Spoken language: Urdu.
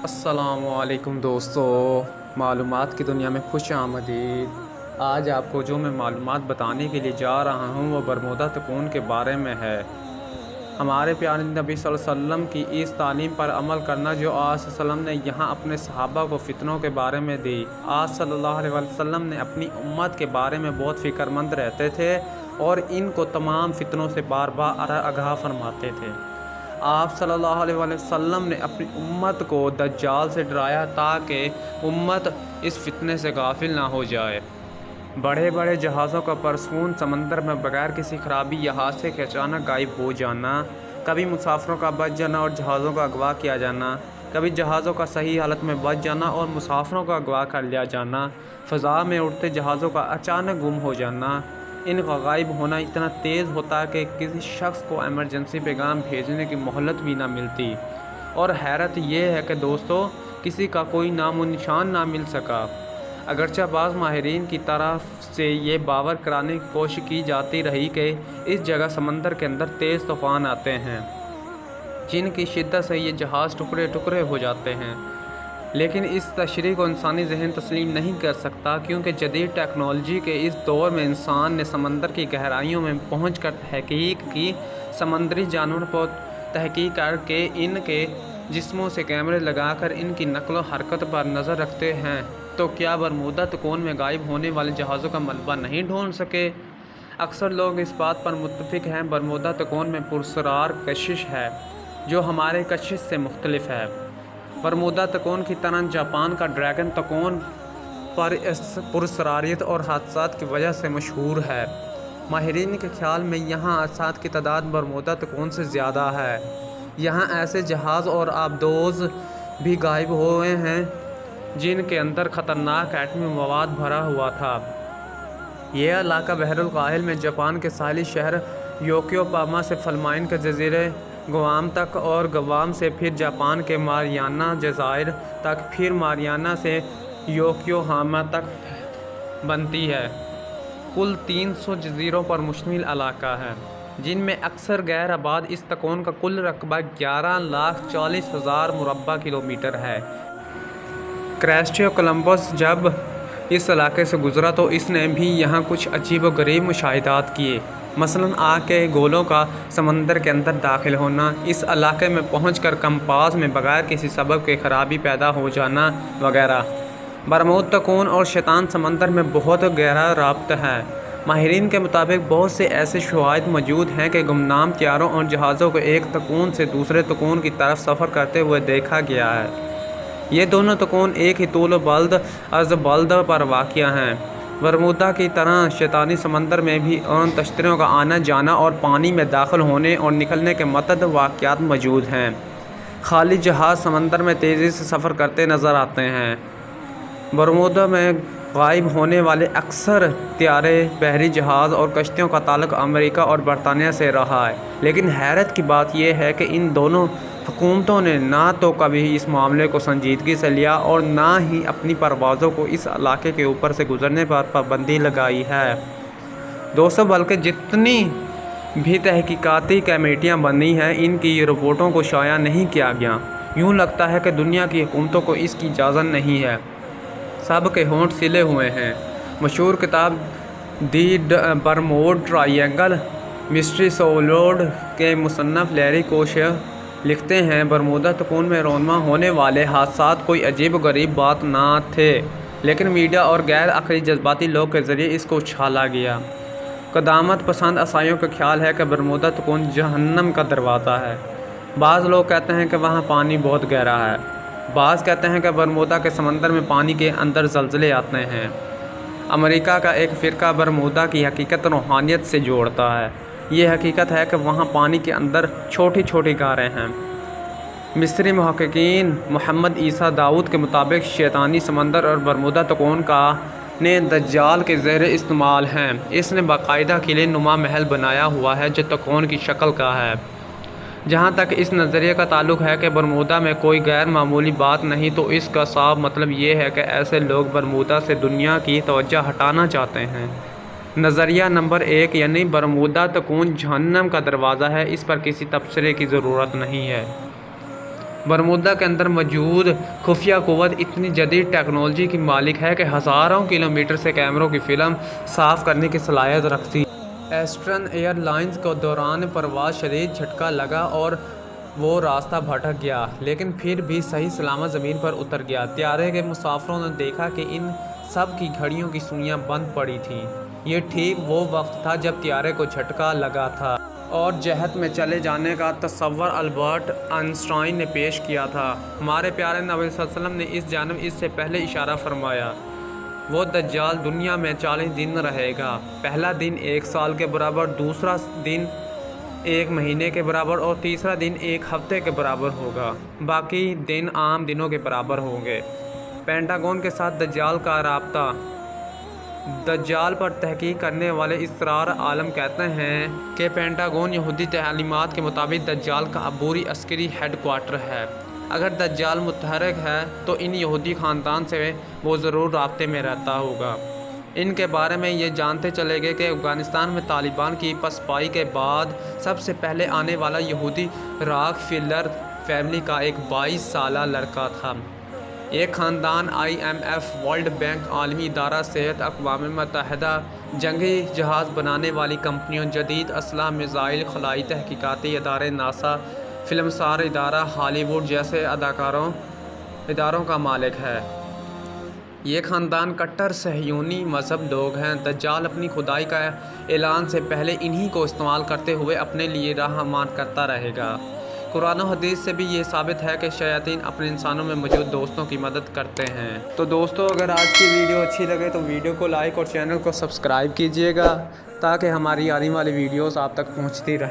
السلام علیکم دوستوں، معلومات کی دنیا میں خوش آمدید۔ آج آپ کو جو میں معلومات بتانے کے لیے جا رہا ہوں وہ برمودا تکون کے بارے میں ہے۔ ہمارے پیارے نبی صلی اللہ علیہ وسلم کی اس تعلیم پر عمل کرنا جو آج صلی اللہ علیہ وسلم نے یہاں اپنے صحابہ کو فتنوں کے بارے میں دی۔ آج صلی اللہ علیہ وسلم نے اپنی امت کے بارے میں بہت فکر مند رہتے تھے اور ان کو تمام فتنوں سے بار بار آگاہ فرماتے تھے۔ آپ صلی اللہ علیہ وسلم نے اپنی امت کو دجال سے ڈرایا تاکہ امت اس فتنے سے غافل نہ ہو جائے۔ بڑے بڑے جہازوں کا پرسکون سمندر میں بغیر کسی خرابی یا حادثے کے اچانک غائب ہو جانا، کبھی مسافروں کا بچ جانا اور جہازوں کا اغوا کیا جانا، کبھی جہازوں کا صحیح حالت میں بچ جانا اور مسافروں کا اغوا کر لیا جانا، فضا میں اڑتے جہازوں کا اچانک گم ہو جانا۔ ان کا غائب ہونا اتنا تیز ہوتا کہ کسی شخص کو ایمرجنسی پیغام بھیجنے کی مہلت بھی نہ ملتی، اور حیرت یہ ہے کہ دوستو کسی کا کوئی نام و نشان نہ مل سکا۔ اگرچہ بعض ماہرین کی طرف سے یہ باور کرانے کی کوشش کی جاتی رہی کہ اس جگہ سمندر کے اندر تیز طوفان آتے ہیں جن کی شدت سے یہ جہاز ٹکڑے ٹکڑے ہو جاتے ہیں، لیکن اس تشریح کو انسانی ذہن تسلیم نہیں کر سکتا، کیونکہ جدید ٹیکنالوجی کے اس دور میں انسان نے سمندر کی گہرائیوں میں پہنچ کر تحقیق کی، سمندری جانوروں پر تحقیق کر کے ان کے جسموں سے کیمرے لگا کر ان کی نقل و حرکت پر نظر رکھتے ہیں، تو کیا برمودا تکون میں غائب ہونے والے جہازوں کا ملبہ نہیں ڈھونڈ سکے؟ اکثر لوگ اس بات پر متفق ہیں برمودا تکون میں پراسرار کشش ہے جو ہمارے کشش سے مختلف ہے۔ برمودا تکون کی طرح جاپان کا ڈریگن تکون پراسراریت اور حادثات کی وجہ سے مشہور ہے۔ ماہرین کے خیال میں یہاں حادثات کی تعداد برمودا تکون سے زیادہ ہے۔ یہاں ایسے جہاز اور آبدوز بھی غائب ہوئے ہیں جن کے اندر خطرناک ایٹمی مواد بھرا ہوا تھا۔ یہ علاقہ بحر الکاہل میں جاپان کے ساحلی شہر یوکوہاما سے فلپائن کے جزیرے گوام تک، اور گوام سے پھر جاپان کے ماریانا جزائر تک، پھر ماریانا سے یوکوہاما تک بنتی ہے۔ کل 300 جزیروں پر مشتمل علاقہ ہے جن میں اکثر غیر آباد۔ اس تکون کا کل رقبہ 11,40,000 مربع کلومیٹر ہے۔ کرسٹوفر کولمبس جب اس علاقے سے گزرا تو اس نے بھی یہاں کچھ عجیب و غریب مشاہدات کیے، مثلاً آگ کے گولوں کا سمندر کے اندر داخل ہونا، اس علاقے میں پہنچ کر کمپاس میں بغیر کسی سبب کے خرابی پیدا ہو جانا وغیرہ۔ برمودا تکون اور شیطان سمندر میں بہت گہرا رابطہ ہے۔ ماہرین کے مطابق بہت سے ایسے شواہد موجود ہیں کہ گمنام طیاروں اور جہازوں کو ایک تکون سے دوسرے تکون کی طرف سفر کرتے ہوئے دیکھا گیا ہے۔ یہ دونوں تکون ایک ہی طول و بلد عرض بلد پر واقع ہیں۔ برمودا کی طرح شیطانی سمندر میں بھی ان تشتریوں کا آنا جانا اور پانی میں داخل ہونے اور نکلنے کے متعدد واقعات موجود ہیں۔ خالی جہاز سمندر میں تیزی سے سفر کرتے نظر آتے ہیں۔ برمودا میں غائب ہونے والے اکثر طیارے، بحری جہاز اور کشتیوں کا تعلق امریکہ اور برطانیہ سے رہا ہے، لیکن حیرت کی بات یہ ہے کہ ان دونوں حکومتوں نے نہ تو کبھی اس معاملے کو سنجیدگی سے لیا اور نہ ہی اپنی پروازوں کو اس علاقے کے اوپر سے گزرنے پر پابندی لگائی ہے۔ دوستوں، بلکہ جتنی بھی تحقیقاتی کمیٹیاں بنی ہیں ان کی رپورٹوں کو شائع نہیں کیا گیا۔ یوں لگتا ہے کہ دنیا کی حکومتوں کو اس کی اجازت نہیں ہے۔ سب کے ہونٹ سلے ہوئے ہیں۔ مشہور کتاب دی برمودا ٹرائینگل مسٹری سولوڈ کے مصنف لیری کوشش لکھتے ہیں، برمودا تکون میں رونما ہونے والے حادثات کوئی عجیب و غریب بات نہ تھے، لیکن میڈیا اور غیر عقلی جذباتی لوگ کے ذریعے اس کو اچھالا گیا۔ قدامت پسند عیسائیوں کا خیال ہے کہ برمودا تکون جہنم کا دروازہ ہے۔ بعض لوگ کہتے ہیں کہ وہاں پانی بہت گہرا ہے۔ بعض کہتے ہیں کہ برمودا کے سمندر میں پانی کے اندر زلزلے آتے ہیں۔ امریکہ کا ایک فرقہ برمودا کی حقیقت روحانیت سے جوڑتا ہے۔ یہ حقیقت ہے کہ وہاں پانی کے اندر چھوٹی چھوٹی غاریں ہیں۔ مصری محققین محمد عیسیٰ داؤد کے مطابق شیطانی سمندر اور برمودا تکون کا نے دجال کے زیر استعمال ہیں۔ اس نے باقاعدہ قلعے نما محل بنایا ہوا ہے جو تکون کی شکل کا ہے۔ جہاں تک اس نظریے کا تعلق ہے کہ برمودا میں کوئی غیر معمولی بات نہیں، تو اس کا صاف مطلب یہ ہے کہ ایسے لوگ برمودا سے دنیا کی توجہ ہٹانا چاہتے ہیں۔ نظریہ نمبر 1 یعنی برمودا تکون جہنم کا دروازہ ہے، اس پر کسی تبصرے کی ضرورت نہیں ہے۔ برمودا کے اندر موجود خفیہ قوت اتنی جدید ٹیکنالوجی کی مالک ہے کہ ہزاروں کلومیٹر سے کیمروں کی فلم صاف کرنے کی صلاحیت رکھتی ہے۔ ایسٹرن ایئر لائنز کو دوران پرواز شدید جھٹکا لگا اور وہ راستہ بھٹک گیا، لیکن پھر بھی صحیح سلامت زمین پر اتر گیا۔ طیارے کے مسافروں نے دیکھا کہ ان سب کی گھڑیوں کی سوئیاں بند پڑی تھیں۔ یہ ٹھیک وہ وقت تھا جب طیارے کو جھٹکا لگا تھا اور جہت میں چلے جانے کا تصور البرٹ آئنسٹائن نے پیش کیا تھا۔ ہمارے پیارے نبی صلی اللہ علیہ وسلم نے اس جانب اس سے پہلے اشارہ فرمایا، وہ دجال دنیا میں 40 دن رہے گا۔ پہلا دن 1 سال کے برابر، دوسرا دن 1 مہینے کے برابر اور تیسرا دن 1 ہفتے کے برابر ہوگا۔ باقی دن عام دنوں کے برابر ہوں گے۔ پینٹاگون کے ساتھ دجال کا رابطہ۔ دجال پر تحقیق کرنے والے اسرار عالم کہتے ہیں کہ پینٹاگون یہودی تعلیمات کے مطابق دجال کا عبوری عسکری ہیڈ کوارٹر ہے۔ اگر دجال متحرک ہے تو ان یہودی خاندان سے وہ ضرور رابطے میں رہتا ہوگا۔ ان کے بارے میں یہ جانتے چلے گئے کہ افغانستان میں طالبان کی پسپائی کے بعد سب سے پہلے آنے والا یہودی راک فیلر فیملی کا ایک 22 سالہ لڑکا تھا۔ یہ خاندان IMF، ورلڈ بینک، عالمی ادارہ صحت، اقوام متحدہ، جنگی جہاز بنانے والی کمپنیوں، جدید اسلحہ، میزائل، خلائی تحقیقاتی ادارے، ناسا، فلم ساز ادارہ ہالی ووڈ جیسے اداروں کا مالک ہے۔ یہ خاندان کٹر صہیونی مذہب لوگ ہیں۔ دجال اپنی خدائی کا اعلان سے پہلے انہی کو استعمال کرتے ہوئے اپنے لیے راہ امان کرتا رہے گا۔ قرآن و حدیث سے بھی یہ ثابت ہے کہ شیاطین اپنے انسانوں میں موجود دوستوں کی مدد کرتے ہیں۔ تو دوستوں، اگر آج کی ویڈیو اچھی لگے تو ویڈیو کو لائک اور چینل کو سبسکرائب کیجیے گا تاکہ ہماری آنے والی ویڈیوز آپ تک پہنچتی رہیں۔